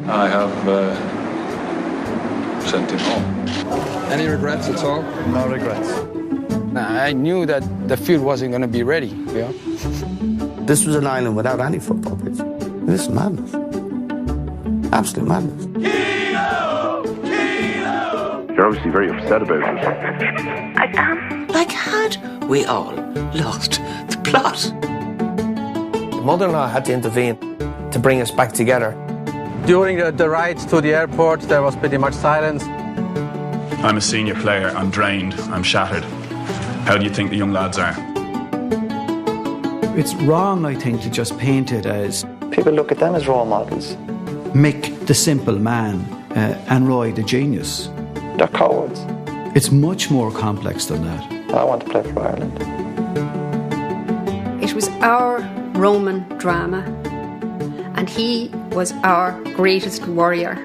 I have sent him home. Any regrets at all? No regrets. I knew that the field wasn't going to be ready. Yeah. This was an island without any football pitch. This is madness. Absolute madness. You're obviously very upset about it. I am. Like, had we all lost the plot? Mother-in-law had to intervene to bring us back together. During the rides to the airport, there was pretty much silence. I'm a senior player. I'm drained. I'm shattered. How do you think the young lads are? It's wrong, I think, to just paint it as... People look at them as role models. Mick, the simple man, and Roy, the genius. They're cowards. It's much more complex than that. I want to play for Ireland. It was our Roman drama, and he was our greatest warrior.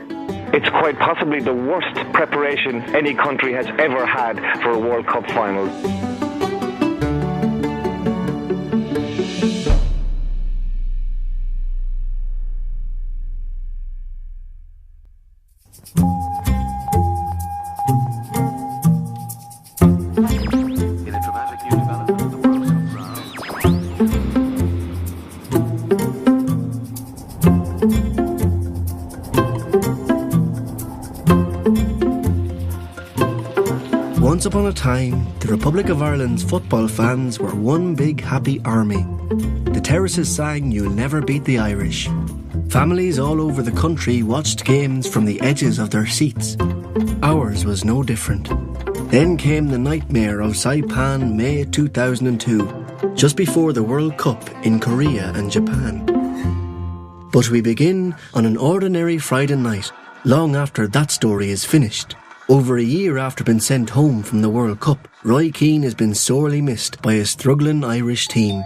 It's quite possibly the worst preparation any country has ever had for a World Cup final. Once upon a time, the Republic of Ireland's football fans were one big happy army. The terraces sang "You'll Never Beat the Irish." Families all over the country watched games from the edges of their seats. Ours was no different. Then came the nightmare of Saipan, May 2002, just before the World Cup in Korea and Japan. But we begin on an ordinary Friday night, long after that story is finished. Over a year after being sent home from the World Cup, Roy Keane has been sorely missed by his struggling Irish team.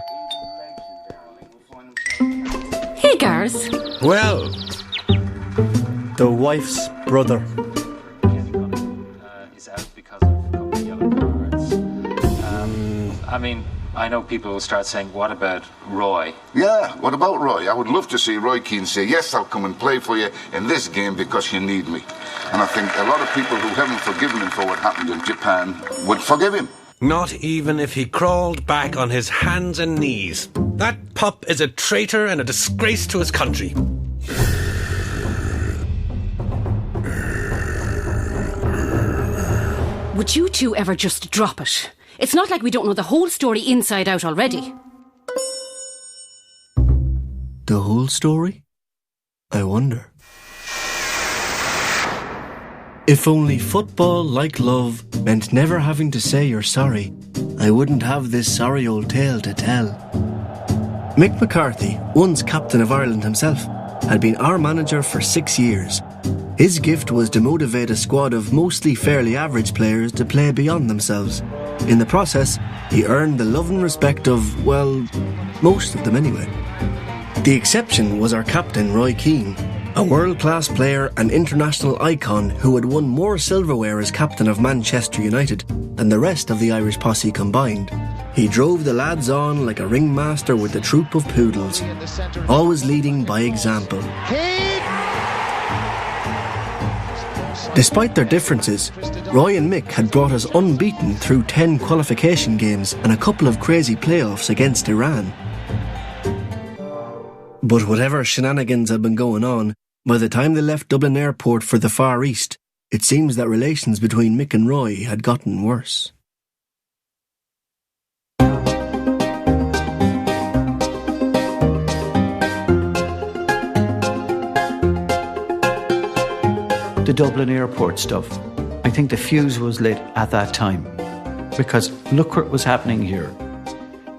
Hey, Gareth. Well, the wife's brother. Is out because of a couple of yellow cards. I mean, I know people will start saying, what about Roy? Yeah, what about Roy? I would love to see Roy Keane say, yes, I'll come and play for you in this game because you need me. And I think a lot of people who haven't forgiven him for what happened in Japan would forgive him. Not even if he crawled back on his hands and knees. That pup is a traitor and a disgrace to his country. Would you two ever just drop it? It's not like we don't know the whole story inside out already. The whole story? I wonder. If only football, like love, meant never having to say you're sorry, I wouldn't have this sorry old tale to tell. Mick McCarthy, once captain of Ireland himself, had been our manager for 6 years. His gift was to motivate a squad of mostly fairly average players to play beyond themselves. In the process, he earned the love and respect of, well, most of them anyway. The exception was our captain, Roy Keane, a world-class player and international icon who had won more silverware as captain of Manchester United than the rest of the Irish posse combined. He drove the lads on like a ringmaster with a troop of poodles, always leading by example. Despite their differences, Roy and Mick had brought us unbeaten through 10 qualification games and a couple of crazy playoffs against Iran. But whatever shenanigans had been going on, by the time they left Dublin Airport for the Far East, it seems that relations between Mick and Roy had gotten worse. The Dublin Airport stuff, I think the fuse was lit at that time. Because look what was happening here.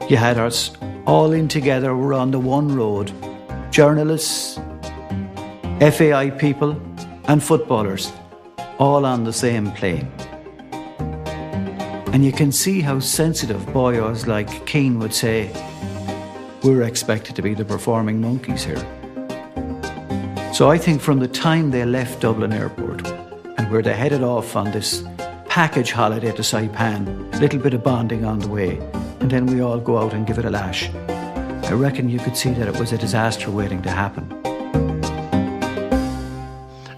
You had us all in together, we're on the one road. Journalists, FAI people and footballers, all on the same plane. And you can see how sensitive boyos like Keane would say, we're expected to be the performing monkeys here. So I think from the time they left Dublin Airport and where they headed off on this package holiday to Saipan, a little bit of bonding on the way, and then we all go out and give it a lash, I reckon you could see that it was a disaster waiting to happen.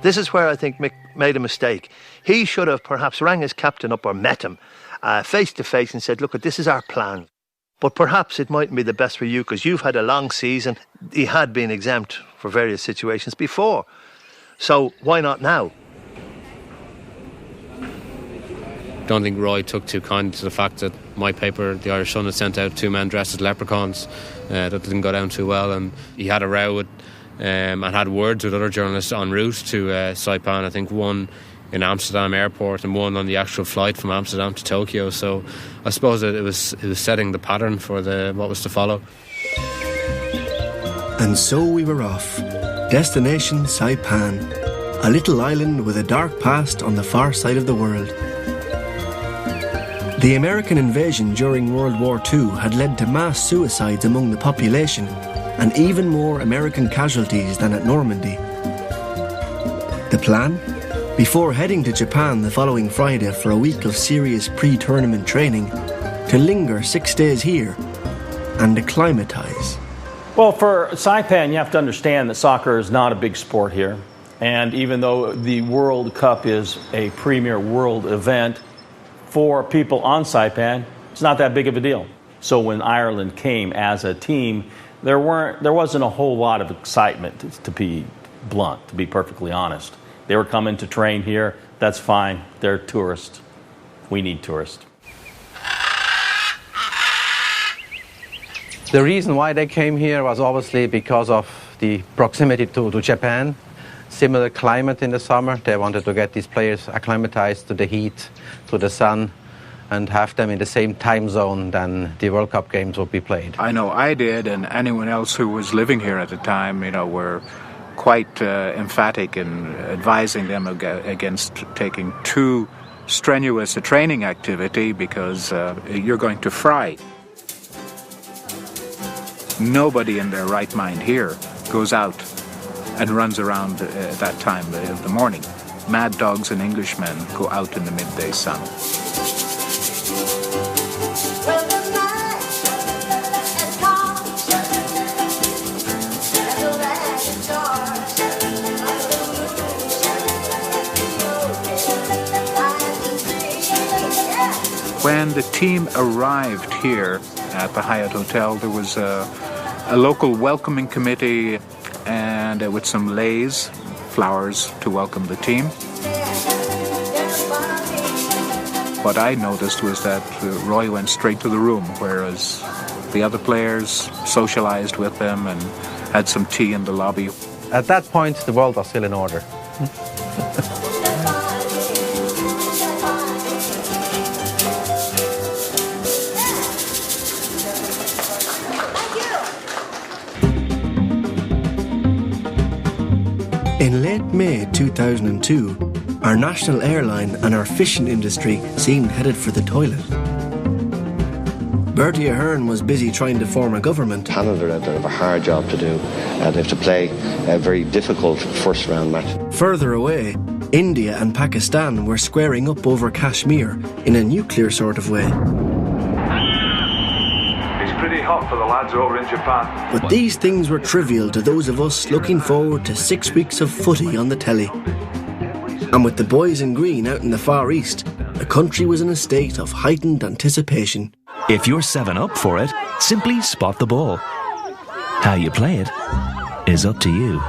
This is where I think Mick made a mistake. He should have perhaps rang his captain up or met him face to face and said, look, this is our plan. But perhaps it mightn't be the best for you because you've had a long season. He had been exempt for various situations before. So why not now? Don't think Roy took too kindly to the fact that my paper, the Irish Sun, had sent out 2 men dressed as leprechauns. That didn't go down too well, and he had a row with, and had words with other journalists en route to Saipan. I think one in Amsterdam airport and one on the actual flight from Amsterdam to Tokyo. So I suppose it was setting the pattern for what was to follow. And so we were off. Destination Saipan, a little island with a dark past on the far side of the world. The American invasion during World War II had led to mass suicides among the population and even more American casualties than at Normandy. The plan? Before heading to Japan the following Friday for a week of serious pre-tournament training, to linger 6 days here and acclimatise. Well, for Saipan, you have to understand that soccer is not a big sport here. And even though the World Cup is a premier world event, for people on Saipan, it's not that big of a deal. So when Ireland came as a team, there wasn't a whole lot of excitement, to be blunt, to be perfectly honest. They were coming to train here. That's fine. They're tourists. We need tourists. The reason why they came here was obviously because of the proximity to Japan. Similar climate in the summer. They wanted to get these players acclimatized to the heat, to the sun, and have them in the same time zone than the World Cup games would be played. I know I did, and anyone else who was living here at the time, were quite emphatic in advising them against taking too strenuous a training activity because you're going to fry. Nobody in their right mind here goes out and runs around at that time of the morning. Mad dogs and Englishmen go out in the midday sun. When the team arrived here at the Hyatt Hotel, there was a local welcoming committee and with some leis, flowers to welcome the team. What I noticed was that Roy went straight to the room, whereas the other players socialized with them and had some tea in the lobby. At that point, the world was still in order. In late May 2002, our national airline and our fishing industry seemed headed for the toilet. Bertie Ahern was busy trying to form a government. Canada have a hard job to do, and they have to play a very difficult first round match. Further away, India and Pakistan were squaring up over Kashmir in a nuclear sort of way. It's pretty hot for the lads over in Japan. But these things were trivial to those of us looking forward to 6 weeks of footy on the telly. And with the boys in green out in the Far East, the country was in a state of heightened anticipation. If you're 7 up for it, simply spot the ball. How you play it is up to you.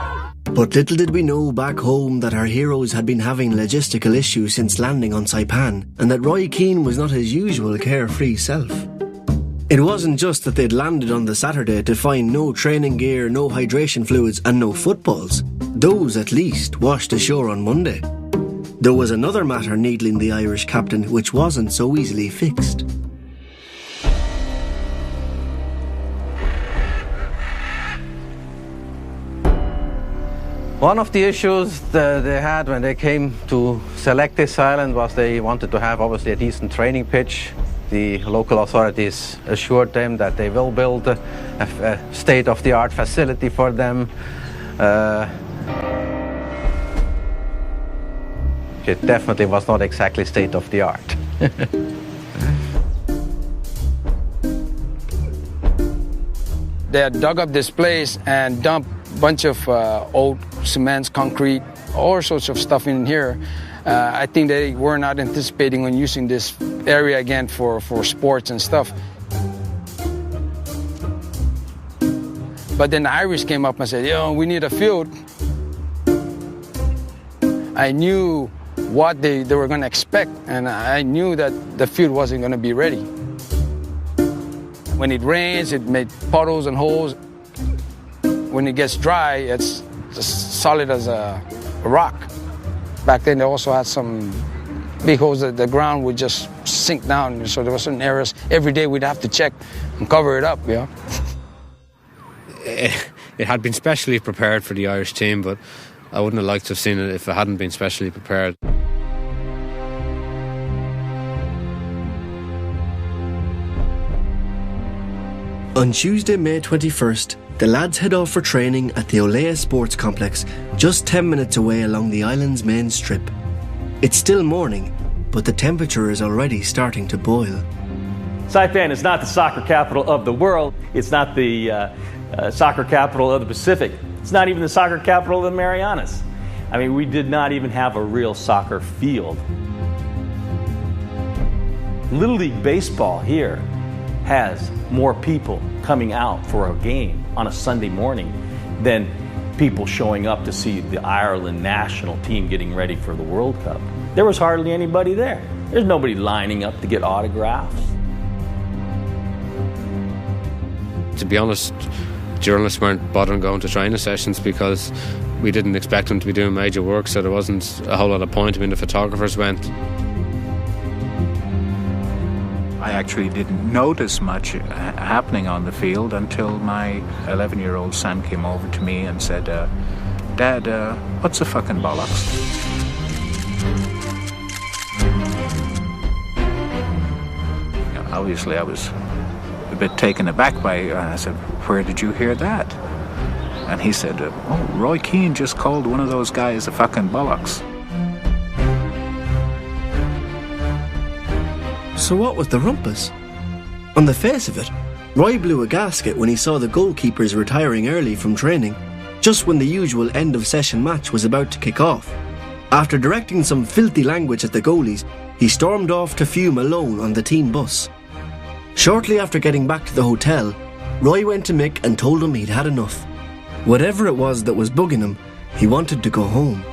But little did we know back home that our heroes had been having logistical issues since landing on Saipan, and that Roy Keane was not his usual carefree self. It wasn't just that they'd landed on the Saturday to find no training gear, no hydration fluids and no footballs. Those, at least, washed ashore on Monday. There was another matter needling the Irish captain which wasn't so easily fixed. One of the issues they had when they came to select this island was they wanted to have obviously a decent training pitch. The local authorities assured them that they will build a state-of-the-art facility for them. It definitely was not exactly state-of-the-art. They had dug up this place and dumped a bunch of old cement, concrete, all sorts of stuff in here. I think they were not anticipating on using this area again for sports and stuff. But then the Irish came up and said, we need a field. I knew what they were going to expect, and I knew that the field wasn't going to be ready. When it rains, it made puddles and holes. When it gets dry, it's just solid as a rock. Back then, they also had some big holes that the ground would just sink down, so there were certain areas. Every day we'd have to check and cover it up, It had been specially prepared for the Irish team, but I wouldn't have liked to have seen it if it hadn't been specially prepared. On Tuesday, May 21st, the lads head off for training at the Olea Sports Complex, just 10 minutes away along the island's main strip. It's still morning, but the temperature is already starting to boil. Saipan is not the soccer capital of the world. It's not the soccer capital of the Pacific. It's not even the soccer capital of the Marianas. I mean, we did not even have a real soccer field. Little League Baseball here has more people coming out for a game on a Sunday morning than people showing up to see the Ireland national team getting ready for the World Cup. There was hardly anybody there. There's nobody lining up to get autographs. To be honest, journalists weren't bothering going to training sessions because we didn't expect them to be doing major work, so there wasn't a whole lot of point. I mean, the photographers went. I actually didn't notice much happening on the field until my 11-year-old son came over to me and said, Dad, what's a fucking bollocks? Obviously, I was a bit taken aback by it. I said, where did you hear that? And he said, Roy Keane just called one of those guys a fucking bollocks. So what was the rumpus? On the face of it, Roy blew a gasket when he saw the goalkeepers retiring early from training, just when the usual end-of-session match was about to kick off. After directing some filthy language at the goalies, he stormed off to fume alone on the team bus. Shortly after getting back to the hotel, Roy went to Mick and told him he'd had enough. Whatever it was that was bugging him, he wanted to go home.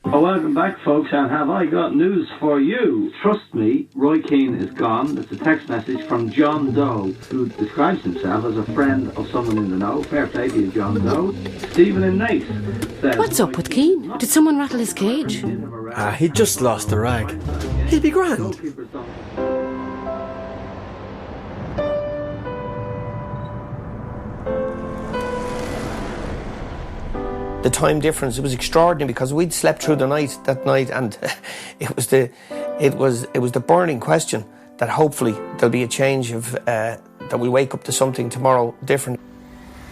Well, welcome back, folks, and have I got news for you. Trust me, Roy Keane is gone. It's a text message from John Doe, who describes himself as a friend of someone in the know. Fair play to you, John Doe. Stephen in Nace says... What's up with Keane? Did someone rattle his cage? He just lost the rag. He'll be grand. The time difference, it was extraordinary because we'd slept through the night that night, and it was the burning question that hopefully there'll be a change of that we wake up to something tomorrow different.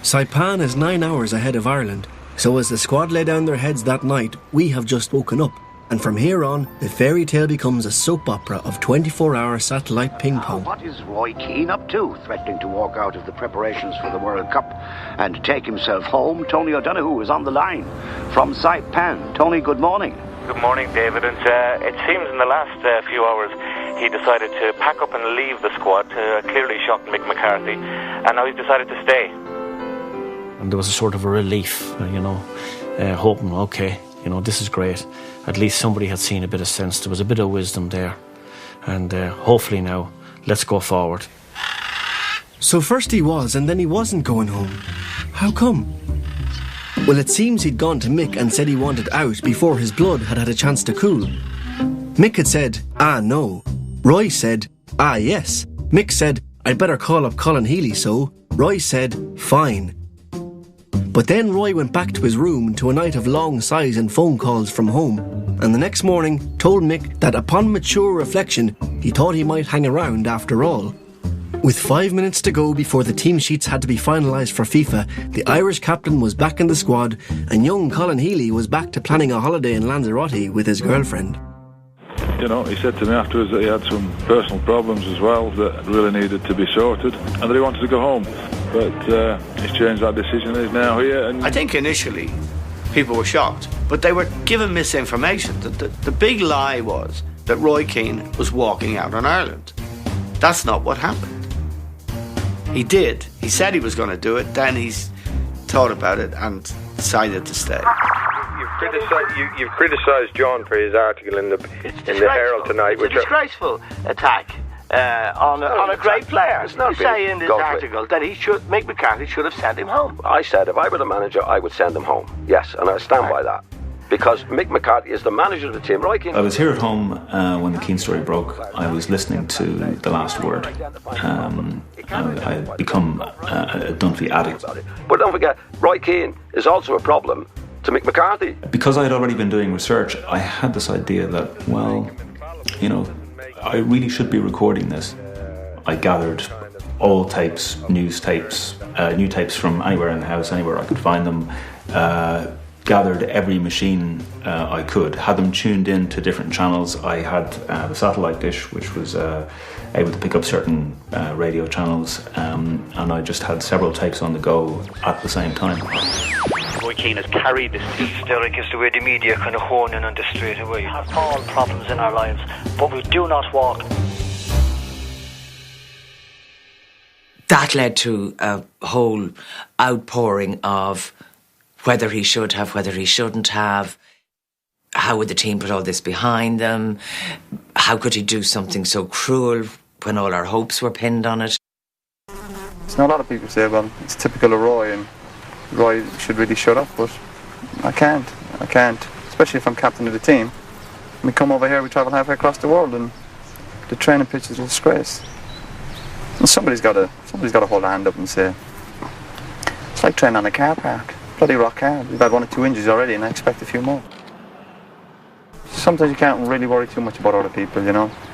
Saipan is 9 hours ahead of Ireland, so as the squad lay down their heads that night, we have just woken up, and from here on, the fairy tale becomes a soap opera of 24-hour satellite ping pong. What is Roy Keane up to, threatening to walk out of the preparations for the World Cup and take himself home? Tony O'Donoghue is on the line from Saipan. Tony, good morning. Good morning, David. And it seems in the last few hours he decided to pack up and leave the squad, clearly shocked Mick McCarthy, and now he's decided to stay. And there was a sort of a relief, hoping, okay, this is great. At least somebody had seen a bit of sense. There was a bit of wisdom there. And hopefully now, let's go forward. So first he was, and then he wasn't going home. How come? Well, it seems he'd gone to Mick and said he wanted out before his blood had had a chance to cool. Mick had said, no. Roy said, yes. Mick said, I'd better call up Colin Healy, so. Roy said, fine. But then Roy went back to his room to a night of long sighs and phone calls from home, and the next morning told Mick that upon mature reflection, he thought he might hang around after all. With 5 minutes to go before the team sheets had to be finalised for FIFA, the Irish captain was back in the squad, and young Colin Healy was back to planning a holiday in Lanzarote with his girlfriend. He said to me afterwards that he had some personal problems as well that really needed to be sorted, and that he wanted to go home. But he's changed that decision. He's now here. And I think initially people were shocked. But they were given misinformation. The big lie was that Roy Keane was walking out on Ireland. That's not what happened. He did. He said he was going to do it. Then he's thought about it and decided to stay. You've criticised John for his article in the Herald tonight. It's a disgraceful attack on a great player. You say in this article that Mick McCarthy should have sent him home. I said if I were the manager, I would send him home. Yes, and I stand by that. Because Mick McCarthy is the manager of the team. Roy Keane. I was here at home when the Keane story broke. I was listening to The Last Word. I had become a Dunphy addict. But don't forget, Roy Keane is also a problem to Mick McCarthy. Because I had already been doing research, I had this idea that, well, I really should be recording this. I gathered all tapes, new tapes from anywhere in the house, anywhere I could find them. Gathered every machine I could, had them tuned in to different channels. I had the satellite dish, which was able to pick up certain radio channels, and I just had several tapes on the go at the same time. Roy Keane has carried this. Derek, is the way the media kind of hone in on this straight away. We have all problems in our lives, but we do not walk. That led to a whole outpouring of whether he should have, whether he shouldn't have. How would the team put all this behind them? How could he do something so cruel when all our hopes were pinned on it? A lot of people say, well, it's typical of Roy and Roy should really shut up, but I can't, especially if I'm captain of the team. We come over here, we travel halfway across the world, and the training pitch is a disgrace. And somebody's got to hold a hand up and say, it's like training on a car park. Bloody rock hard. We've had 1 or 2 injuries already and I expect a few more. Sometimes you can't really worry too much about other people,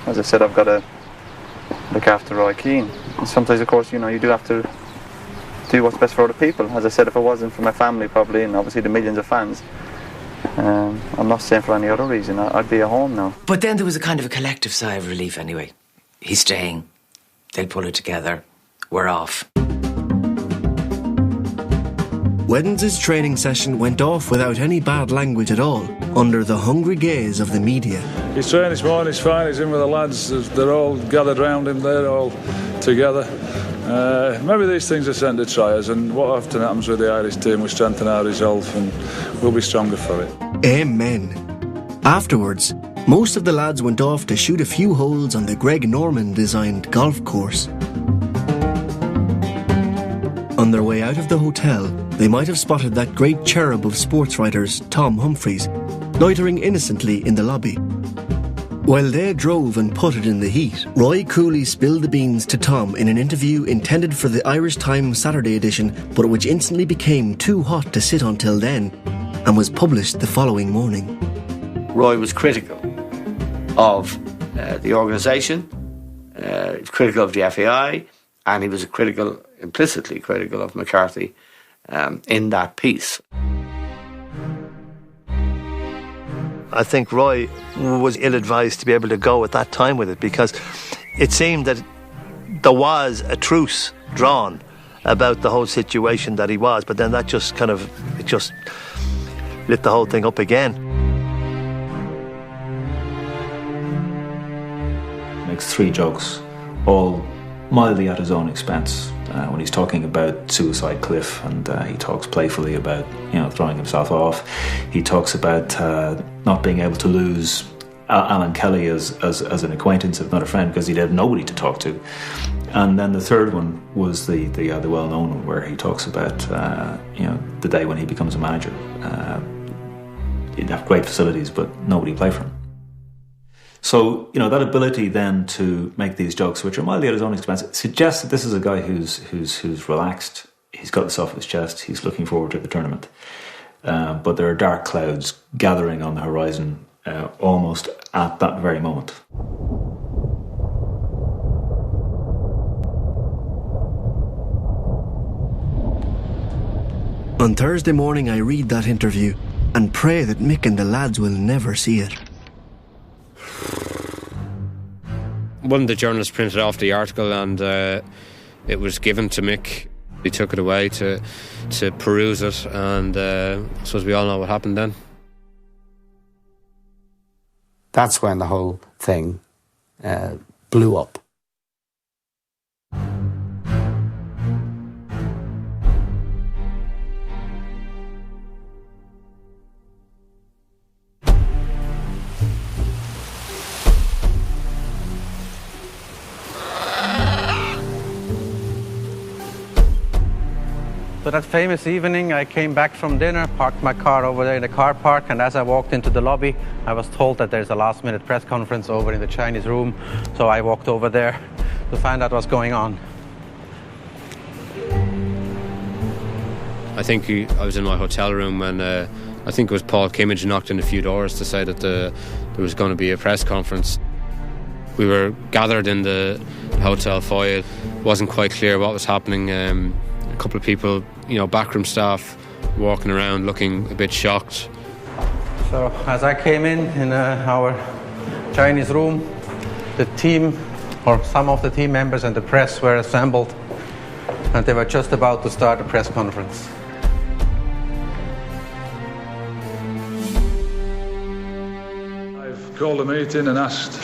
As I said, I've got to look after Roy Keane. And sometimes, of course, you do have to do what's best for other people. As I said, if it wasn't for my family probably, and obviously the millions of fans, I'm not saying for any other reason, I'd be at home now. But then there was a kind of a collective sigh of relief anyway. He's staying. They'll pull it together. We're off. Wednesday's training session went off without any bad language at all, under the hungry gaze of the media. He's training this morning, he's fine, he's in with the lads, they're all gathered round him, they're all together. Maybe these things are sent to try us, and what often happens with the Irish team, we strengthen our resolve and we'll be stronger for it. Amen. Afterwards, most of the lads went off to shoot a few holes on the Greg Norman-designed golf course. On their way out of the hotel, they might have spotted that great cherub of sports writers, Tom Humphreys, loitering innocently in the lobby. While they drove and putted in the heat, Roy coolly spilled the beans to Tom in an interview intended for the Irish Times Saturday edition, but which instantly became too hot to sit on till then, and was published the following morning. Roy was critical of the organisation, critical of the FAI, and he was implicitly critical of McCarthy in that piece. I think Roy was ill-advised to be able to go at that time with it, because it seemed that there was a truce drawn about the whole situation that he was, but then that just lit the whole thing up again. Makes 3 jokes, all mildly at his own expense. When he's talking about suicide cliff, and he talks playfully about throwing himself off. He talks about not being able to lose Alan Kelly as an acquaintance, if not a friend, because he'd have nobody to talk to. And then the third one was the well-known one, where he talks about the day when he becomes a manager. He'd have great facilities, but nobody play for him. So, that ability then to make these jokes, which are mildly at his own expense, suggests that this is a guy who's relaxed. He's got this off his chest. He's looking forward to the tournament. But there are dark clouds gathering on the horizon almost at that very moment. On Thursday morning, I read that interview and pray that Mick and the lads will never see it. One of the journalists printed off the article, and it was given to Mick. He took it away to peruse it, and I suppose we all know what happened then. That's when the whole thing blew up. So that famous evening, I came back from dinner, parked my car over there in the car park, and as I walked into the lobby, I was told that there's a last-minute press conference over in the Chinese room, so I walked over there to find out what's going on. I think I was in my hotel room, and I think it was Paul Kimmage knocked in a few doors to say that there was going to be a press conference. We were gathered in the hotel foyer. It wasn't quite clear what was happening. A couple of people, backroom staff, walking around looking a bit shocked. So as I came in our Chinese room, the team, or some of the team members and the press were assembled, and they were just about to start a press conference. I've called a meeting and asked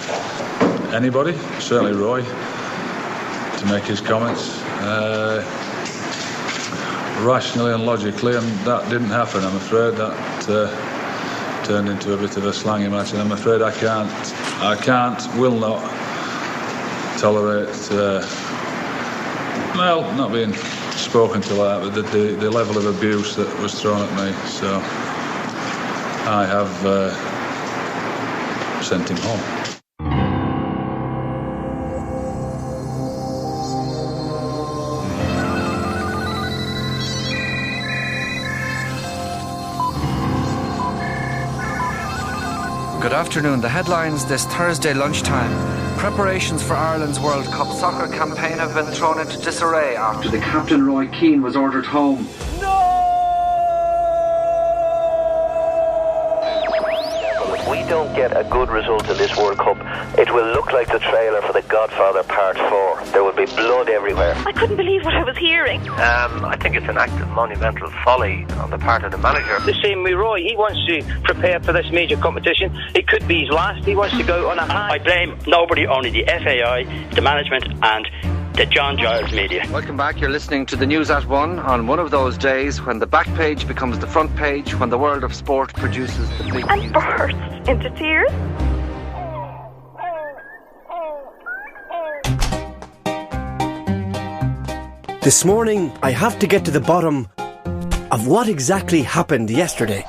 anybody, certainly Roy, to make his comments. Rationally and logically, and that didn't happen. I'm afraid that turned into a bit of a slangy match, and I'm afraid I will not tolerate not being spoken to like that, but the level of abuse that was thrown at me. So I have sent him home. Good afternoon. The headlines this Thursday lunchtime. Preparations for Ireland's World Cup soccer campaign have been thrown into disarray after The captain, Roy Keane, was ordered home. If we don't get a good result in this World Cup, it will look like the trailer for The Godfather Part 4. There will be blood everywhere. I couldn't believe what I was hearing. I think it's an act of monumental folly on the part of the manager. The same with Roy. He wants to prepare for this major competition. It could be his last. He wants to go on a high. I blame nobody, only the FAI, the management and the John Giles media. Welcome back. You're listening to the News at 1 on one of those days when the back page becomes the front page, when the world of sport produces the big and news. bursts into tears. This morning, I have to get to the bottom of what exactly happened yesterday.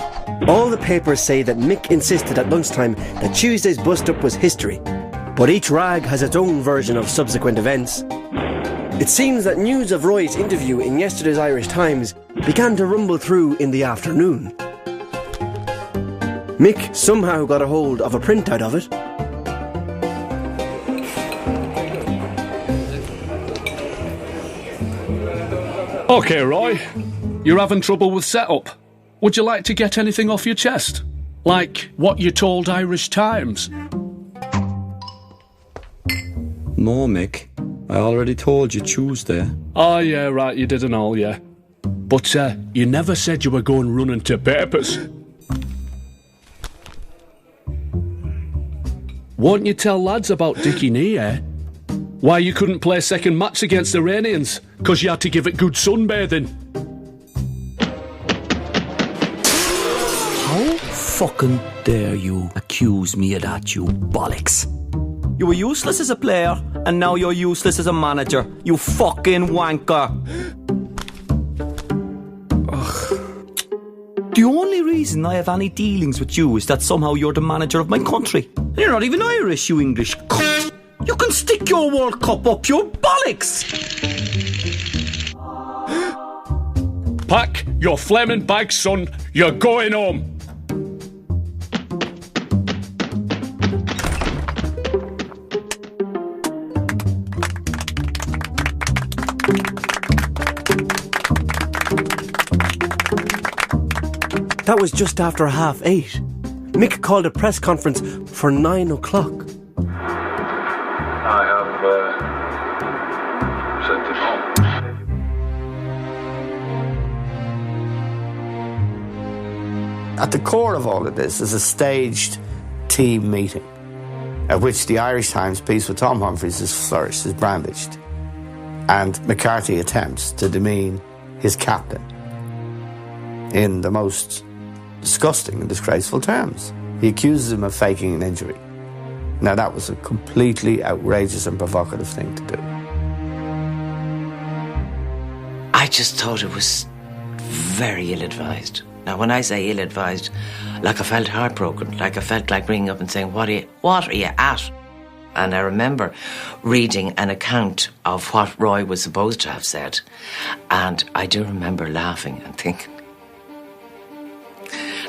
All the papers say that Mick insisted at lunchtime that Tuesday's bust-up was history, but each rag has its own version of subsequent events. It seems that news of Roy's interview in yesterday's Irish Times began to rumble through in the afternoon. Mick somehow got a hold of a printout of it. OK, Roy, you're having trouble with setup. Would you like to get anything off your chest? Like what you told Irish Times? No, Mick. I already told you Tuesday. Oh, yeah, right, you did and all, yeah. But you never said you were going running to papers. Won't you tell lads about Dickie Nee, eh? Why you couldn't play second match against the Iranians? Because you had to give it good sunbathing. How fucking dare you accuse me of that, you bollocks? You were useless as a player, and now you're useless as a manager. You fucking wanker. Ugh. The only reason I have any dealings with you is that somehow you're the manager of my country. You're not even Irish, you English cunt. You can stick your World Cup up your bollocks. Pack your flaming bags, son. You're going home. That was just after 8:30. Mick called a press conference for 9 o'clock. I have sent him home. At the core of all of this is a staged team meeting, at which the Irish Times piece with Tom Humphries is flourished, is brandished, and McCarthy attempts to demean his captain in the most disgusting and disgraceful terms. He accuses him of faking an injury. Now, that was a completely outrageous and provocative thing to do. I just thought it was very ill-advised. Now, when I say ill-advised, like I felt heartbroken, like I felt like ringing up and saying, what are you at? And I remember reading an account of what Roy was supposed to have said, and I do remember laughing and thinking,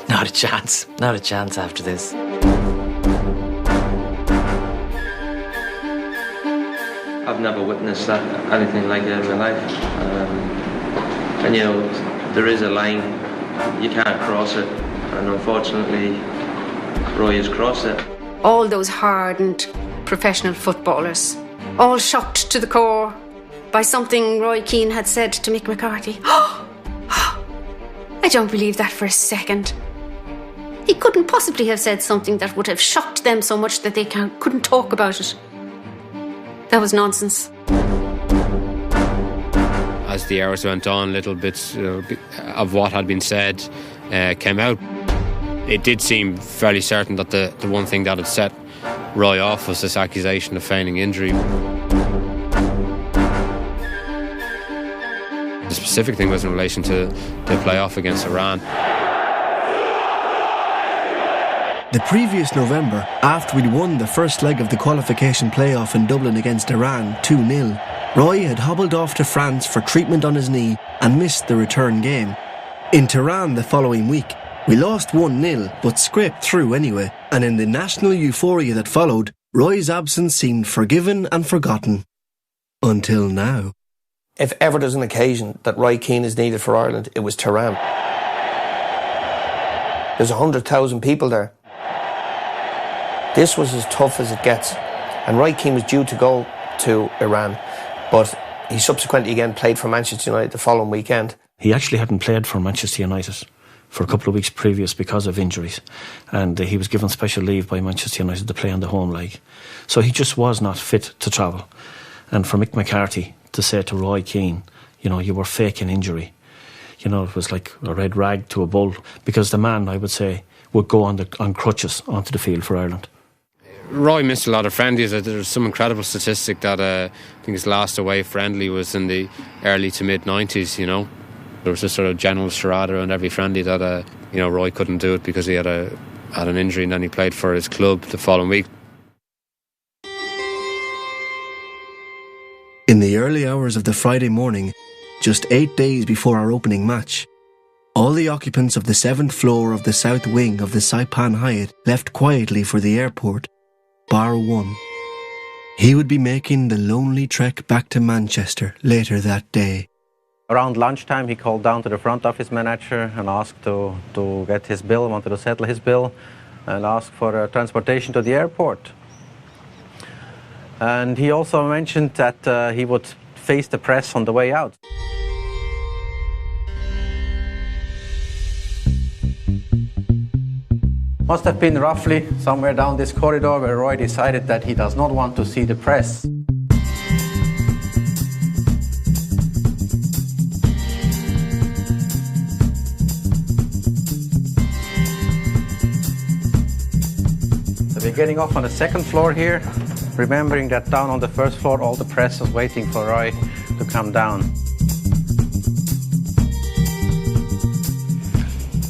not a chance after this. I've never witnessed anything like that in my life. And you know, there is a line, you can't cross it, and unfortunately Roy has crossed it. All those hardened professional footballers, all shocked to the core by something Roy Keane had said to Mick McCarthy. I don't believe that for a second. He couldn't possibly have said something that would have shocked them so much that they couldn't talk about it. That was nonsense. As the hours went on, little bits of what had been said came out. It did seem fairly certain that the one thing that had set Roy off was this accusation of feigning injury. The specific thing was in relation to the play-off against Iran. The previous November, after we'd won the first leg of the qualification playoff in Dublin against Iran 2-0, Roy had hobbled off to France for treatment on his knee and missed the return game. In Tehran the following week, we lost 1-0 but scraped through anyway, and in the national euphoria that followed, Roy's absence seemed forgiven and forgotten. Until now. If ever there's an occasion that Roy Keane is needed for Ireland, it was Tehran. There's 100,000 people there. This was as tough as it gets. And Roy Keane was due to go to Iran, but he subsequently again played for Manchester United the following weekend. He actually hadn't played for Manchester United for a couple of weeks previous because of injuries, and he was given special leave by Manchester United to play on the home leg. So he just was not fit to travel. And for Mick McCarthy to say to Roy Keane, you know, you were faking injury, you know, it was like a red rag to a bull, because the man, I would say, would go on crutches onto the field for Ireland. Roy missed a lot of friendlies. There's some incredible statistic that I think his last away friendly was in the early to mid-90s, you know. There was this sort of general charade around every friendly that, you know, Roy couldn't do it because he had an injury, and then he played for his club the following week. In the early hours of the Friday morning, just 8 days before our opening match, all the occupants of the 7th floor of the south wing of the Saipan Hyatt left quietly for the airport, bar one. He would be making the lonely trek back to Manchester later that day. Around lunchtime, he called down to the front office manager and asked to get his bill, wanted to settle his bill, and asked for transportation to the airport. And he also mentioned that he would face the press on the way out. Must have been roughly somewhere down this corridor where Roy decided that he does not want to see the press. So we're getting off on the 2nd floor here, remembering that down on the 1st floor all the press was waiting for Roy to come down.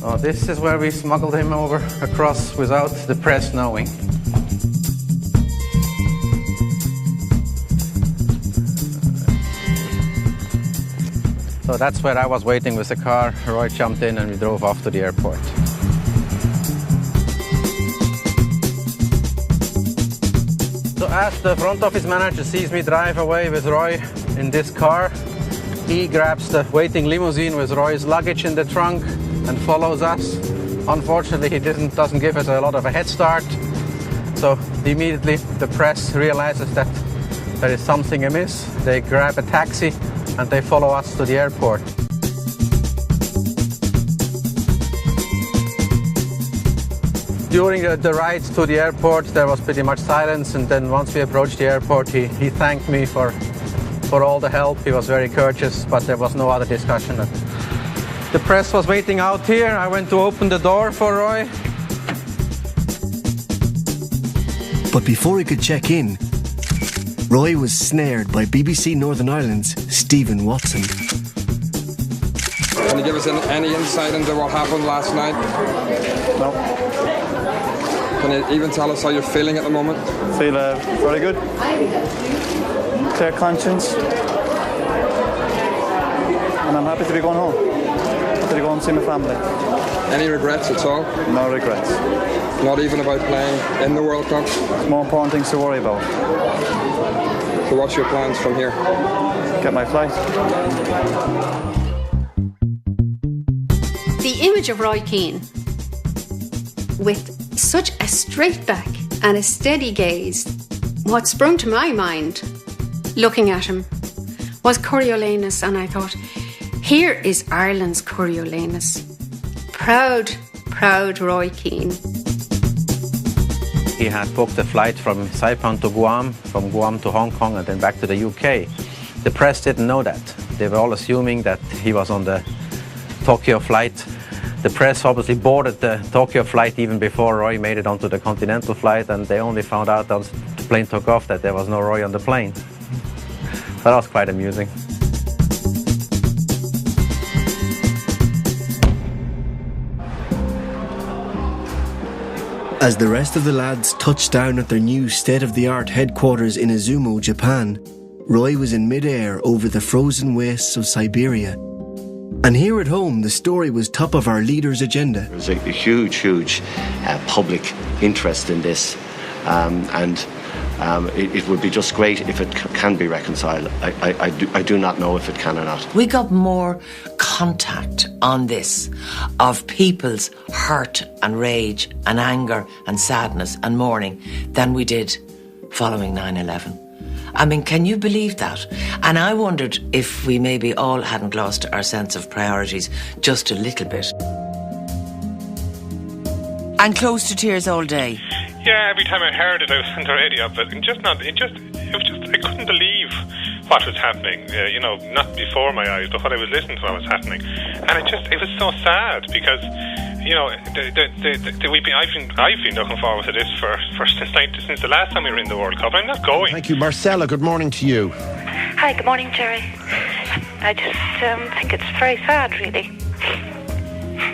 Oh, this is where we smuggled him over across without the press knowing. So that's where I was waiting with the car. Roy jumped in and we drove off to the airport. So as the front office manager sees me drive away with Roy in this car, he grabs the waiting limousine with Roy's luggage in the trunk and follows us. Unfortunately, he doesn't give us a lot of a head start. So immediately the press realizes that there is something amiss. They grab a taxi and they follow us to the airport. During the rides to the airport, there was pretty much silence, and then once we approached the airport, he thanked me for all the help. He was very courteous, but there was no other discussion. The press was waiting out here. I went to open the door for Roy. But before he could check in, Roy was snared by BBC Northern Ireland's Stephen Watson. Can you give us any insight into what happened last night? No. Can you even tell us how you're feeling at the moment? Feel very good. Clear conscience. And I'm happy to be going home. Happy to go and see my family. Any regrets at all? No regrets. Not even about playing in the World Cup? There's more important things to worry about. So what's your plans from here? Get my flight. The image of Roy Keane with such a straight back and a steady gaze, what sprung to my mind looking at him was Coriolanus, and I thought, here is Ireland's Coriolanus. Proud, proud Roy Keane. He had booked a flight from Saipan to Guam, from Guam to Hong Kong, and then back to the UK. The press didn't know that. They were all assuming that he was on the Tokyo flight. The press obviously boarded the Tokyo flight even before Roy made it onto the Continental flight, and they only found out once the plane took off that there was no Roy on the plane. So that was quite amusing. As the rest of the lads touched down at their new state-of-the-art headquarters in Izumo, Japan, Roy was in mid-air over the frozen wastes of Siberia. And here at home, the story was top of our leader's agenda. There's a huge public interest in this, and it would be just great if it can be reconciled. I do not know if it can or not. We got more contact on this of people's hurt and rage and anger and sadness and mourning than we did following 9/11. I mean, can you believe that? And I wondered if we maybe all hadn't lost our sense of priorities just a little bit. And close to tears all day. Yeah, every time I heard it, I was on the radio, but I couldn't believe what was happening. Not before my eyes, but what I was listening to what was happening. And it was so sad because, I've been looking forward to this since the last time we were in the World Cup. I'm not going. Thank you, Marcella. Good morning to you. Hi, good morning, Jerry. I just think it's very sad, really.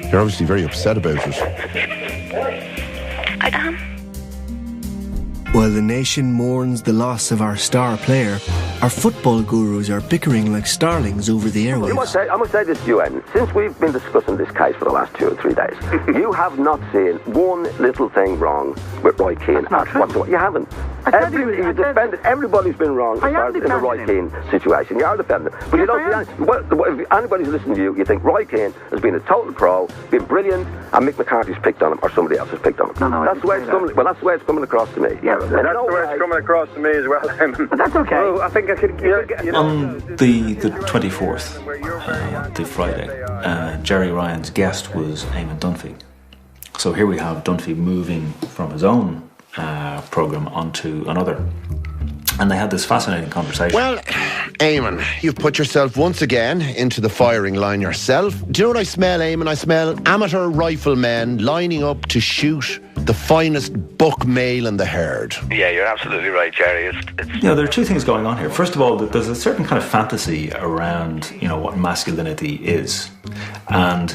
You're obviously very upset about it. I am. While the nation mourns the loss of our star player, our football gurus are bickering like starlings over the airwaves. I must say this to you, Ed. Since we've been discussing this case for the last 2 or 3 days, you have not seen one little thing wrong with Roy Keane whatsoever. You haven't. Everybody's been wrong in the Roy Keane situation. You are defending. But you don't see if anybody's listening to you, you think Roy Keane has been a total pro, been brilliant, and Mick McCarthy's picked on him, or somebody else has picked on him. That's the way it's coming. Well, that's the way it's coming across to me. Yeah, that's the way it's coming across to me as well. But that's okay. Well, I think I could. On the 24th, the Friday, Jerry Ryan's guest was Eamon Dunphy. So here we have Dunphy moving from his own programme onto another. And they had this fascinating conversation. Well, Eamon, you've put yourself once again into the firing line yourself. Do you know what I smell, Eamon? I smell amateur riflemen lining up to shoot the finest buck male in the herd. Yeah, you're absolutely right, Jerry. There are two things going on here. First of all, there's a certain kind of fantasy around, what masculinity is. And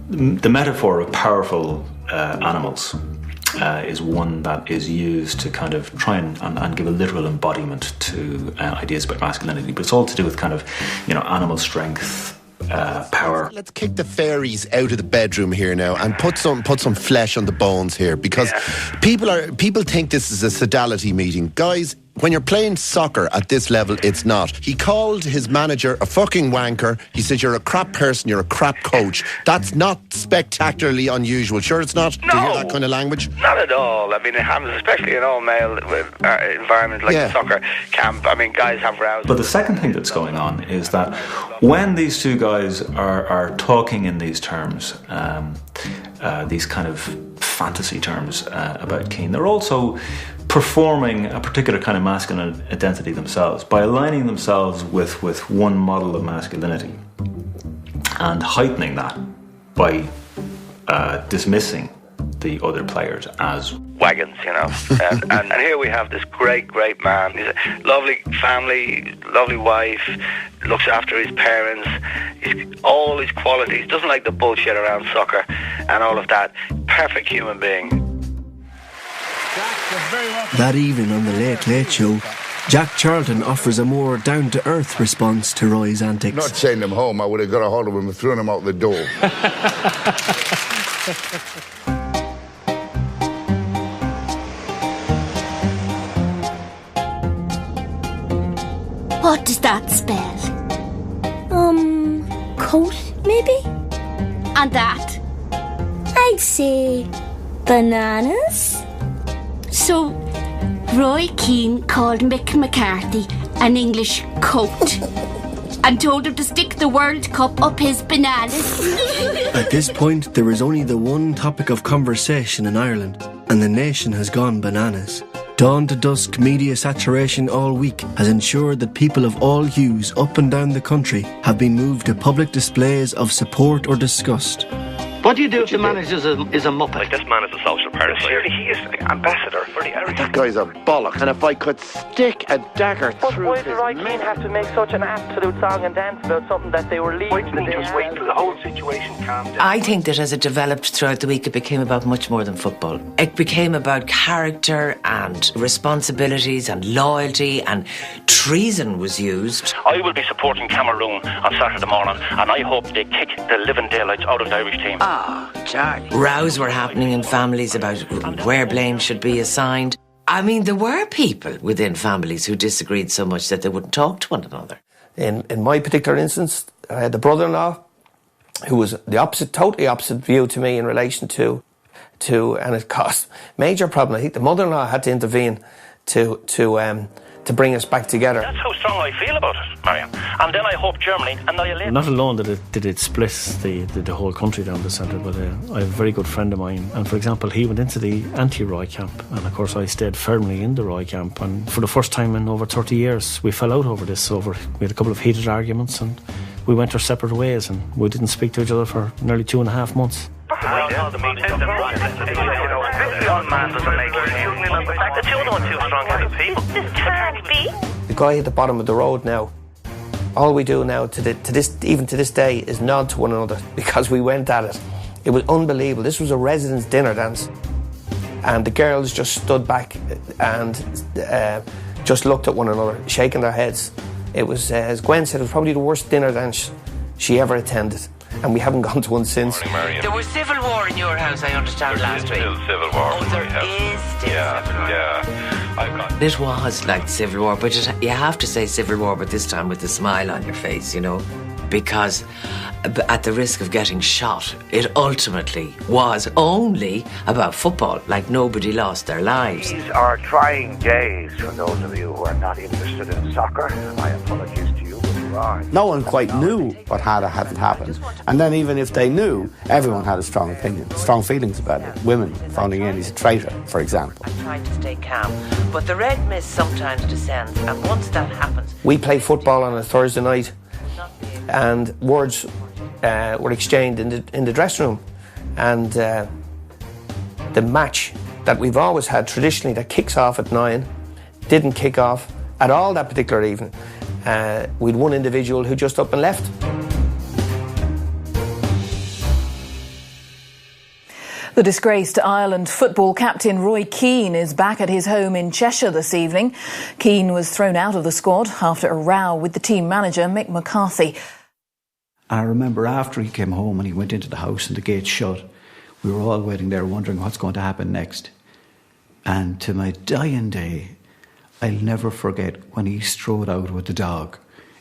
the metaphor of powerful animals is one that is used to kind of try and give a literal embodiment to ideas about masculinity. But it's all to do with kind of, animal strength, power. Let's kick the fairies out of the bedroom here now and put some flesh on the bones here, because people think this is a sodality meeting. Guys, when you're playing soccer at this level, it's not. He called his manager a fucking wanker. He said, you're a crap person, you're a crap coach. That's not spectacularly unusual. Sure it's not, to hear that kind of language? Not at all. I mean, it happens, especially in all-male environment like a soccer camp. I mean, guys have rows. But the second thing that's going on is that when these two guys are talking in these terms, these kind of fantasy terms about Keane, they're also performing a particular kind of masculine identity themselves by aligning themselves with one model of masculinity and heightening that by dismissing the other players as wagons, you know. and here we have this great man. He's a lovely family, lovely wife, looks after his parents. He's all his qualities, doesn't like the bullshit around soccer and all of that. Perfect human being. That evening on the Late Late Show, Jack Charlton offers a more down-to-earth response to Roy's antics. Not sending him home, I would have got a hold of him and thrown him out the door. What does that spell? Coat, maybe? And that? I'd say bananas. So, Roy Keane called Mick McCarthy an English coat and told him to stick the World Cup up his bananas. At this point, there is only the one topic of conversation in Ireland, and the nation has gone bananas. Dawn to dusk media saturation all week has ensured that people of all hues up and down the country have been moved to public displays of support or disgust. What do you do if the manager is a muppet? Like, this man is a social parasite. He is an ambassador for the Irish. That guy's a bollock, and if I could stick a dagger through why did Roy Keane have to make such an absolute song and dance about something that they were leaving? Why didn't he just wait till the whole situation calmed down? I think that as it developed throughout the week, it became about much more than football. It became about character and responsibilities and loyalty, and treason was used. I will be supporting Cameroon on Saturday morning, and I hope they kick the living daylights out of the Irish team. Charlie. Rows were happening in families about where blame should be assigned. I mean, there were people within families who disagreed so much that they wouldn't talk to one another. In my particular instance, I had the brother-in-law who was the opposite, totally opposite view to me in relation to and it caused major problem. I think the mother-in-law had to intervene to bring us back together. That's how strong I feel about it, Mariam. And then I hope Germany annihilate. Not alone did it split the whole country down the centre, but I have a very good friend of mine, and for example, he went into the anti-Roy camp, and of course I stayed firmly in the Roy camp, and for the first time in over 30 years we fell out over this. We had a couple of heated arguments, and we went our separate ways, and we didn't speak to each other for nearly 2.5 months. The guy at the bottom of the road now, all we do now even to this day is nod to one another because we went at it. It was unbelievable. This was a residence dinner dance, and the girls just stood back and just looked at one another, shaking their heads. It was, as Gwen said, it was probably the worst dinner dance she ever attended, and we haven't gone to one since. There was civil war in your house, I understand, last week. Still civil war. Oh, there is still civil war. Yeah. It was like civil war, but you have to say civil war, but this time with a smile on your face, you know, because at the risk of getting shot, it ultimately was only about football. Like, nobody lost their lives. These are trying days for those of you who are not interested in soccer. My apologies to you. No one quite knew what hadn't happened. And then even if they knew, everyone had a strong opinion, strong feelings about it. Women phoning in, he's a traitor, for example. I'm trying to stay calm, but the red mist sometimes descends, and once that happens... We played football on a Thursday night, and words were exchanged in the dressing room. And the match that we've always had traditionally that kicks off at 9 didn't kick off at all that particular evening. We'd one individual who just up and left. The disgraced Ireland football captain Roy Keane is back at his home in Cheshire this evening. Keane was thrown out of the squad after a row with the team manager Mick McCarthy. I remember after he came home and he went into the house and the gate shut, we were all waiting there wondering what's going to happen next. And to my dying day, I'll never forget when he strode out with the dog.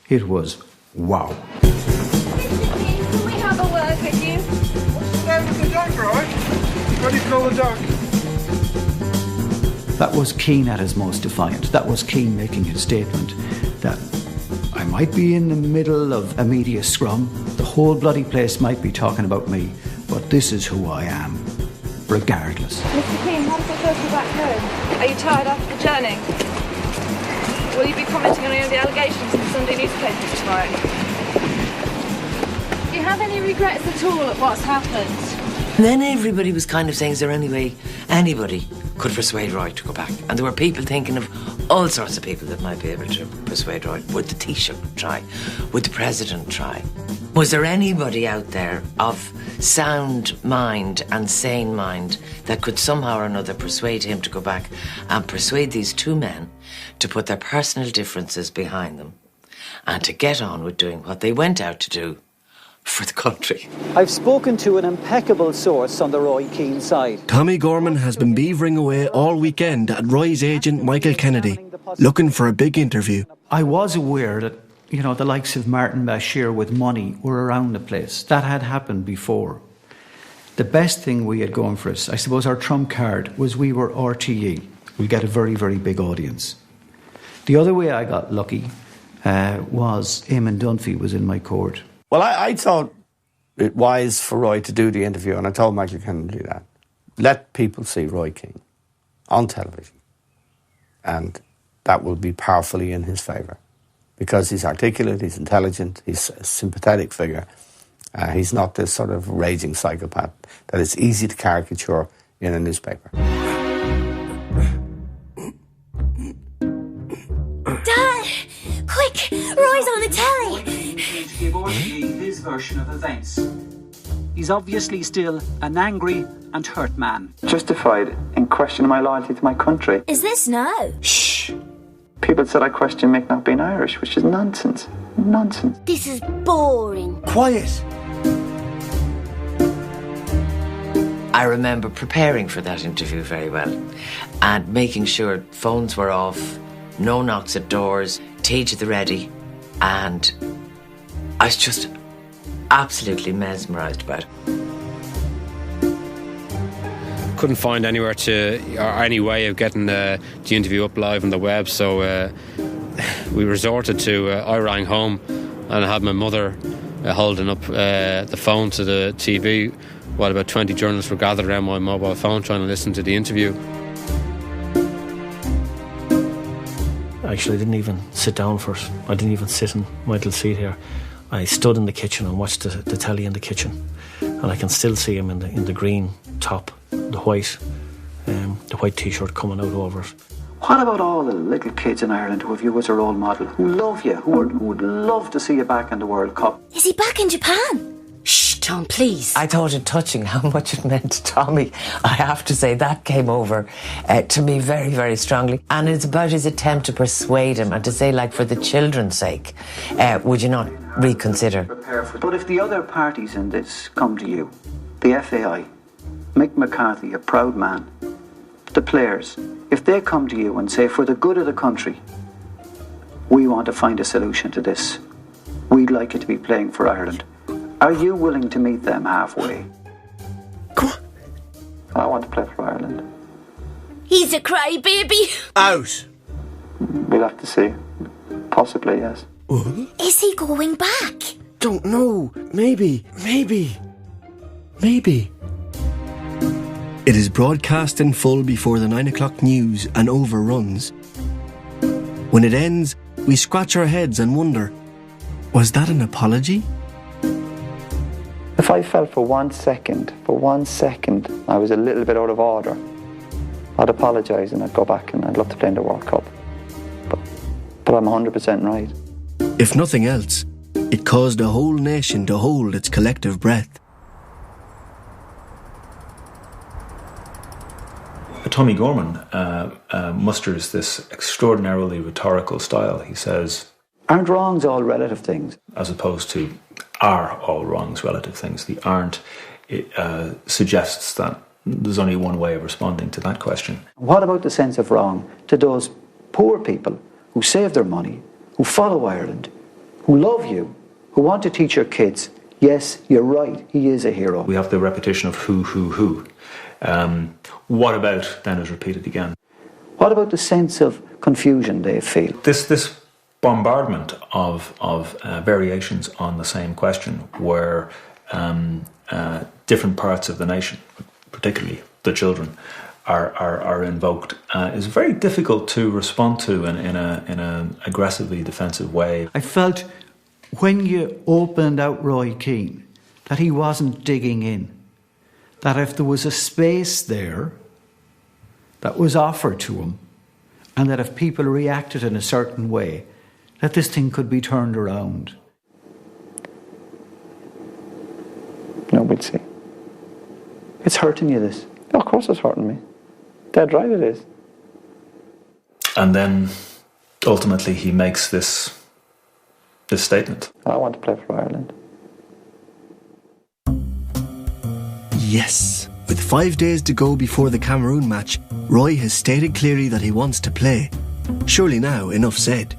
It was wow. Can we have a word with you? What's the name of the dog, right? What do you call the dog? That was Keane at his most defiant. That was Keane making his statement that I might be in the middle of a media scrum, the whole bloody place might be talking about me, but this is who I am, regardless. Mr. Keane, how does it feel to be back home? Are you tired after the journey? Will you be commenting on any of the allegations in the Sunday newspapers tomorrow? Do you have any regrets at all at what's happened? And then everybody was kind of saying, is there any way anybody could persuade Roy to go back? And there were people thinking of all sorts of people that might be able to persuade Roy. Would the Taoiseach try? Would the President try? Was there anybody out there of sound mind and sane mind that could somehow or another persuade him to go back and persuade these two men to put their personal differences behind them and to get on with doing what they went out to do for the country? I've spoken to an impeccable source on the Roy Keane side. Tommy Gorman has been beavering away all weekend at Roy's agent Michael Kennedy, looking for a big interview. I was aware that, the likes of Martin Bashir with money were around the place. That had happened before. The best thing we had going for us, I suppose our trump card, was we were RTE. We get a very, very big audience. The other way I got lucky was Eamon Dunphy was in my court. Well, I thought it wise for Roy to do the interview, and I told Michael Kennedy that. Let people see Roy Keane on television, and that will be powerfully in his favour, because he's articulate, he's intelligent, he's a sympathetic figure. He's not this sort of raging psychopath that it's easy to caricature in a newspaper. Dad! Quick! Roy's on the telly! Give RTE his version of events. He's obviously still an angry and hurt man. Justified in questioning my loyalty to my country. Is this now? Shh! People said I question Mick not being Irish, which is nonsense. Nonsense. This is boring. Quiet! I remember preparing for that interview very well and making sure phones were off, no knocks at doors, tea to the ready, and I was just absolutely mesmerised by it. Couldn't find anywhere or any way of getting the interview up live on the web, so we resorted to I rang home and I had my mother holding up the phone to the TV while about 20 journalists were gathered around my mobile phone trying to listen to the interview. Actually, I didn't even sit down for it. I didn't even sit in Michael's seat here. I stood in the kitchen and watched the telly in the kitchen, and I can still see him in the green top, the white T-shirt coming out over it. What about all the little kids in Ireland who have you as a role model, who love you, who would love to see you back in the World Cup? Is he back in Japan? Shh, Tom, please. I thought it touching how much it meant to Tommy. I have to say that came over to me very, very strongly. And it's about his attempt to persuade him and to say, like, for the children's sake, would you not reconsider? But if the other parties in this come to you, the FAI, Mick McCarthy, a proud man, the players, if they come to you and say, for the good of the country, we want to find a solution to this. We'd like you to be playing for Ireland. Are you willing to meet them halfway? Come on. I want to play for Ireland. He's a crybaby. Out! We'll have to see. Possibly, yes. Is he going back? Don't know. Maybe. It is broadcast in full before the 9 o'clock news and overruns. When it ends, we scratch our heads and wonder, was that an apology? If I felt for one second, I was a little bit out of order, I'd apologise and I'd go back and I'd love to play in the World Cup. But I'm 100% right. If nothing else, it caused a whole nation to hold its collective breath. Tommy Gorman musters this extraordinarily rhetorical style. He says, aren't wrongs all relative things? As opposed to, are all wrongs relative things? The aren't suggests that there's only one way of responding to that question. What about the sense of wrong to those poor people who save their money, who follow Ireland, who love you, who want to teach your kids. Yes, you're right, he is a hero. We have the repetition of who. What about then is repeated again? What about the sense of confusion they feel? This bombardment of variations on the same question where different parts of the nation, particularly the children, are invoked is very difficult to respond to in an aggressively defensive way. I felt when you opened out Roy Keane that he wasn't digging in, that if there was a space there that was offered to him, and that if people reacted in a certain way, that this thing could be turned around. No, we'll see. It's hurting you, this. Oh, of course it's hurting me. Dead right it is. And then ultimately he makes this statement. I want to play for Ireland. Yes, with 5 days to go before the Cameroon match, Roy has stated clearly that he wants to play. Surely now, enough said.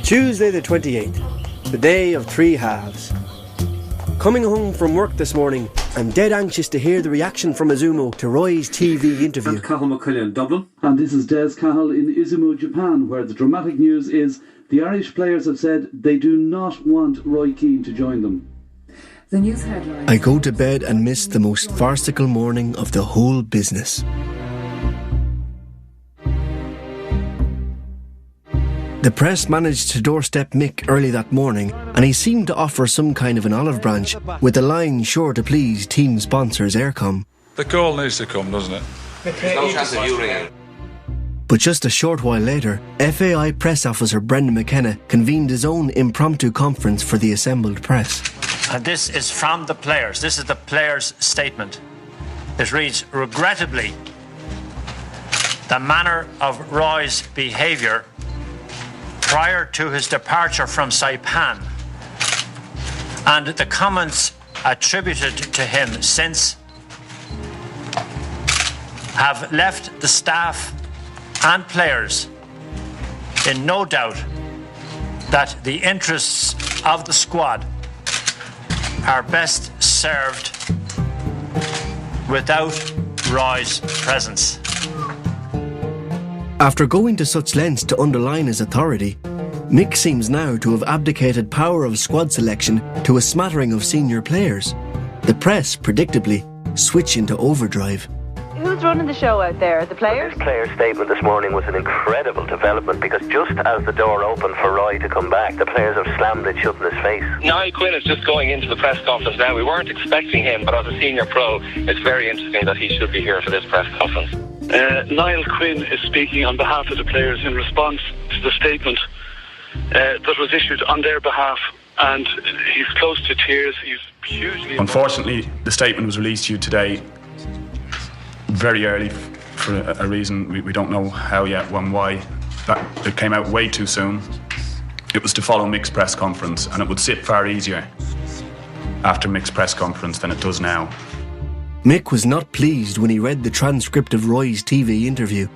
Tuesday the 28th, the day of three halves. Coming home from work this morning, I'm dead anxious to hear the reaction from Izumo to Roy's TV interview. I'm Cathal McCulley in Dublin, and this is Des Cathal in Izumo, Japan, where the dramatic news is the Irish players have said they do not want Roy Keane to join them. The news headline. I go to bed and miss the most farcical morning of the whole business. The press managed to doorstep Mick early that morning, and he seemed to offer some kind of an olive branch, with the line sure to please team sponsors Aircom. The call needs to come, doesn't it? There's no chance of you ringing. But just a short while later, FAI press officer Brendan McKenna convened his own impromptu conference for the assembled press. And this is from the players. This is the players' statement. It reads, regrettably, the manner of Roy's behaviour prior to his departure from Saipan and the comments attributed to him since have left the staff and players in no doubt that the interests of the squad are best served without Roy's presence. After going to such lengths to underline his authority, Mick seems now to have abdicated power of squad selection to a smattering of senior players. The press, predictably, switch into overdrive. Who's running the show out there? The players? This player's statement this morning was an incredible development because just as the door opened for Roy to come back, the players have slammed it shut in his face. Niall Quinn is just going into the press conference now. We weren't expecting him, but as a senior pro, it's very interesting that he should be here for this press conference. Niall Quinn is speaking on behalf of the players in response to the statement that was issued on their behalf, and he's close to tears. He's hugely... Unfortunately, the statement was released to you today very early for a reason we don't know how yet, when, why. That it came out way too soon. It was to follow Mick's press conference, and it would sit far easier after Mick's press conference than it does now. Mick was not pleased when he read the transcript of Roy's TV interview.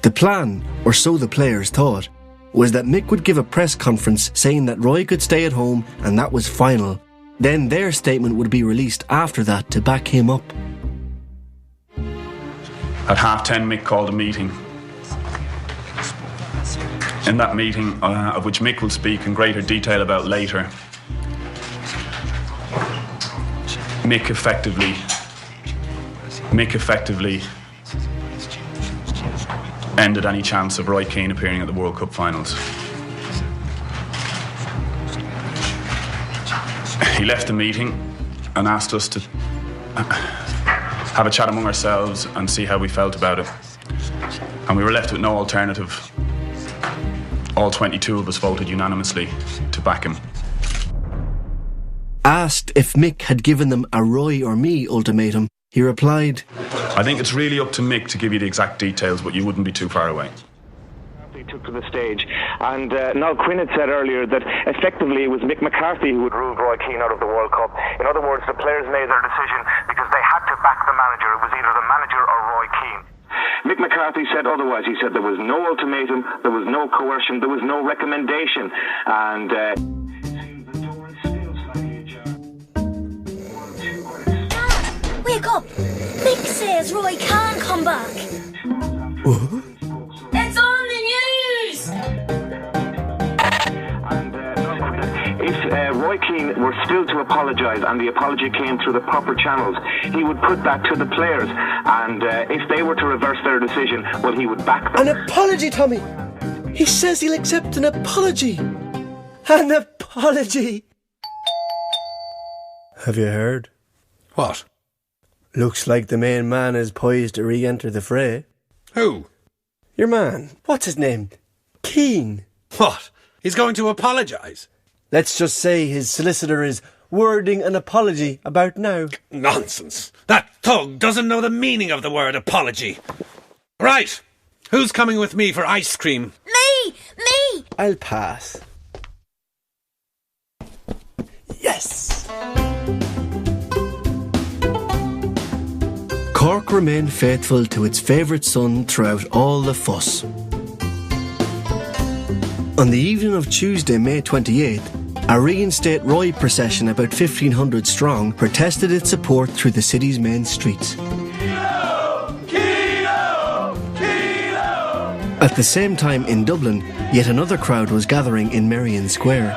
The plan, or so the players thought, was that Mick would give a press conference saying that Roy could stay at home and that was final. Then their statement would be released after that to back him up. At 10:30, Mick called a meeting. In that meeting, of which Mick will speak in greater detail about later, Mick effectively ended any chance of Roy Keane appearing at the World Cup finals. He left the meeting and asked us to have a chat among ourselves and see how we felt about it. And we were left with no alternative. All 22 of us voted unanimously to back him. Asked if Mick had given them a Roy or me ultimatum, he replied, I think it's really up to Mick to give you the exact details, but you wouldn't be too far away. He took to the stage, and Niall Quinn had said earlier that effectively it was Mick McCarthy who would rule Roy Keane out of the World Cup. In other words, the players made their decision because they had to back the manager. It was either the manager or Roy Keane. Mick McCarthy said otherwise. He said there was no ultimatum, there was no coercion, there was no recommendation. And Wake up! Mick says Roy can't come back. It's on the news! if Roy Keane were still to apologise and the apology came through the proper channels, he would put that to the players. And if they were to reverse their decision, well, he would back them. An apology, Tommy! He says he'll accept an apology. An apology! Have you heard? What? Looks like the main man is poised to re-enter the fray. Who? Your man. What's his name? Keane. What? He's going to apologise? Let's just say his solicitor is wording an apology about now. Nonsense. That thug doesn't know the meaning of the word apology. Right. Who's coming with me for ice cream? Me! I'll pass. Yes! Cork remained faithful to its favourite son throughout all the fuss. On the evening of Tuesday, May 28th, a reinstate Roy procession about 1,500 strong protested its support through the city's main streets. At the same time in Dublin, yet another crowd was gathering in Merrion Square.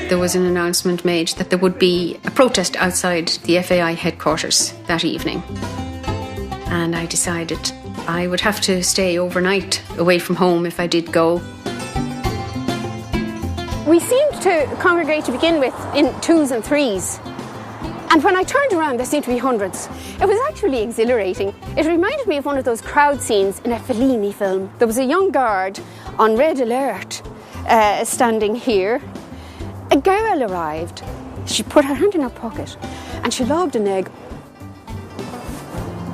There was an announcement made that there would be a protest outside the FAI headquarters that evening. And I decided I would have to stay overnight away from home if I did go. We seemed to congregate to begin with in twos and threes. And when I turned around, there seemed to be hundreds. It was actually exhilarating. It reminded me of one of those crowd scenes in a Fellini film. There was a young guard on red alert standing here. A girl arrived. She put her hand in her pocket and she lobbed an egg.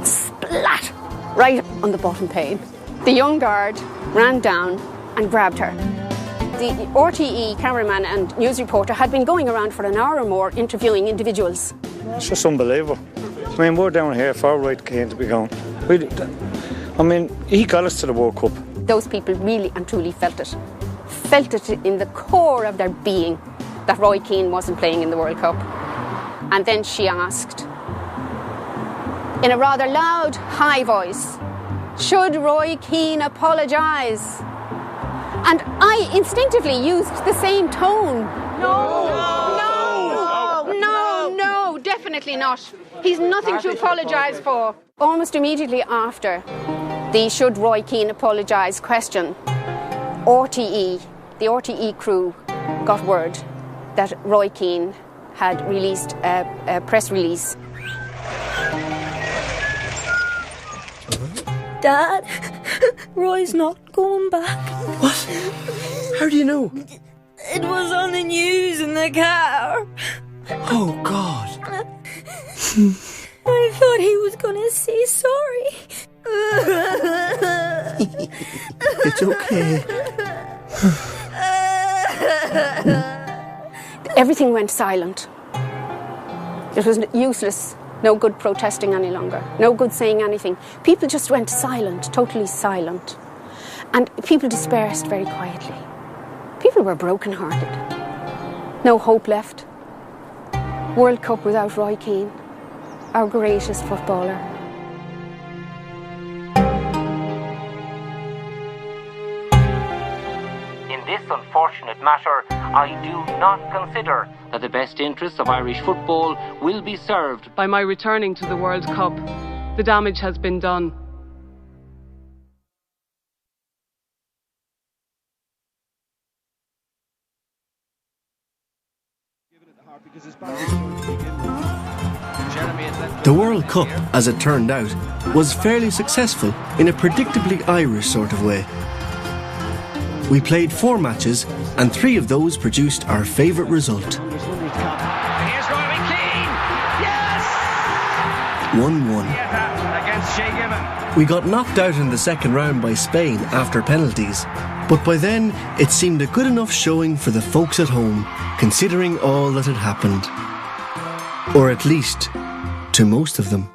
Splat! Right on the bottom pane. The young guard ran down and grabbed her. The RTE cameraman and news reporter had been going around for an hour or more interviewing individuals. It's just unbelievable. I mean, we're down here for Roy Keane to be gone. I mean, he got us to the World Cup. Those people really and truly felt it. Felt it in the core of their being that Roy Keane wasn't playing in the World Cup. And then she asked, in a rather loud, high voice, should Roy Keane apologise? And I instinctively used the same tone. No, definitely not. He's nothing to apologise for. Almost immediately after the should Roy Keane apologise question, the RTE crew got word that Roy Keane had released a press release. Dad, Roy's not going back. What? How do you know? It was on the news in the car. Oh, God. I thought he was going to say sorry. It's okay. Everything went silent. It was useless. No good protesting any longer. No good saying anything. People just went silent, totally silent. And people dispersed very quietly. People were broken-hearted. No hope left. World Cup without Roy Keane, our greatest footballer. In this unfortunate matter, I do not consider that the best interests of Irish football will be served. By my returning to the World Cup, the damage has been done. The World Cup, as it turned out, was fairly successful in a predictably Irish sort of way. We played 4 matches, and 3 of those produced our favourite result. Here's Roy Keane! Yes! 1-1. Against Shea Given. We got knocked out in the second round by Spain after penalties, but by then it seemed a good enough showing for the folks at home, considering all that had happened. Or at least, to most of them.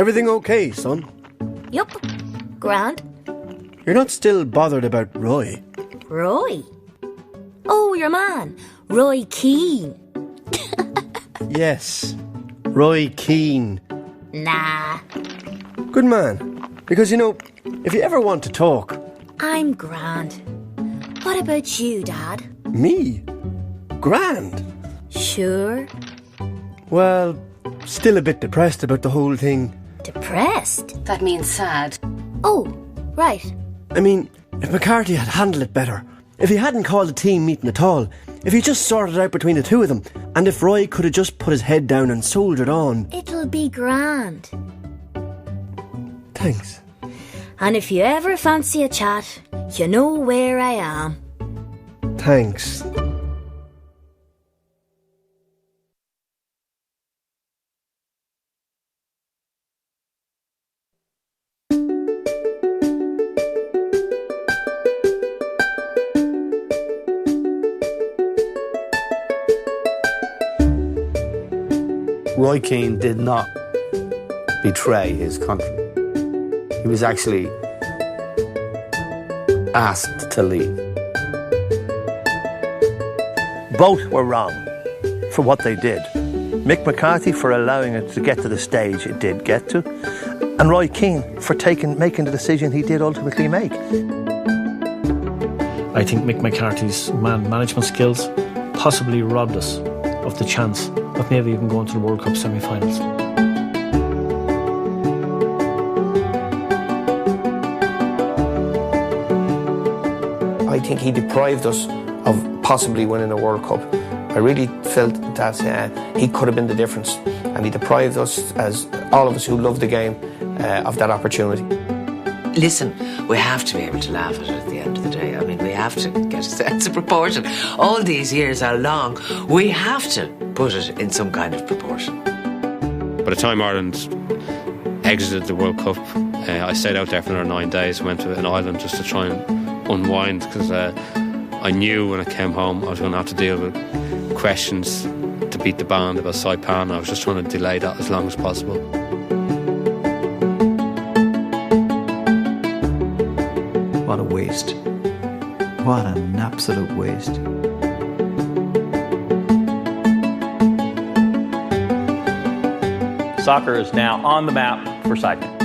Everything okay, son? Yup. Grand. You're not still bothered about Roy? Roy? Oh, your man, Roy Keane. Yes, Roy Keane. Nah. Good man. Because, you know, if you ever want to talk... I'm grand. What about you, Dad? Me? Grand? Sure. Well, still a bit depressed about the whole thing. Depressed? That means sad. Oh, right. I mean, if McCarthy had handled it better, if he hadn't called a team meeting at all, if he just sorted it out between the two of them, and if Roy could have just put his head down and soldiered on. It'll be grand. Thanks. And if you ever fancy a chat, you know where I am. Thanks. Roy Keane did not betray his country. He was actually asked to leave. Both were wrong for what they did. Mick McCarthy for allowing it to get to the stage it did get to, and Roy Keane for making the decision he did ultimately make. I think Mick McCarthy's management skills possibly robbed us of the chance of maybe even going to the World Cup semi-finals. I think he deprived us of possibly winning a World Cup. I really felt that he could have been the difference, and he deprived us, as all of us who love the game, of that opportunity. Listen, we have to be able to laugh at the end of the day. I mean, we have to get a sense of proportion. All these years are long. We have to put it in some kind of proportion. By the time Ireland exited the World Cup, I stayed out there for another 9 days, went to an island just to try and unwind, because I knew when I came home I was going to have to deal with questions to beat the band about Saipan. I was just trying to delay that as long as possible. What a waste. What an absolute waste. Soccer is now on the map for cycling.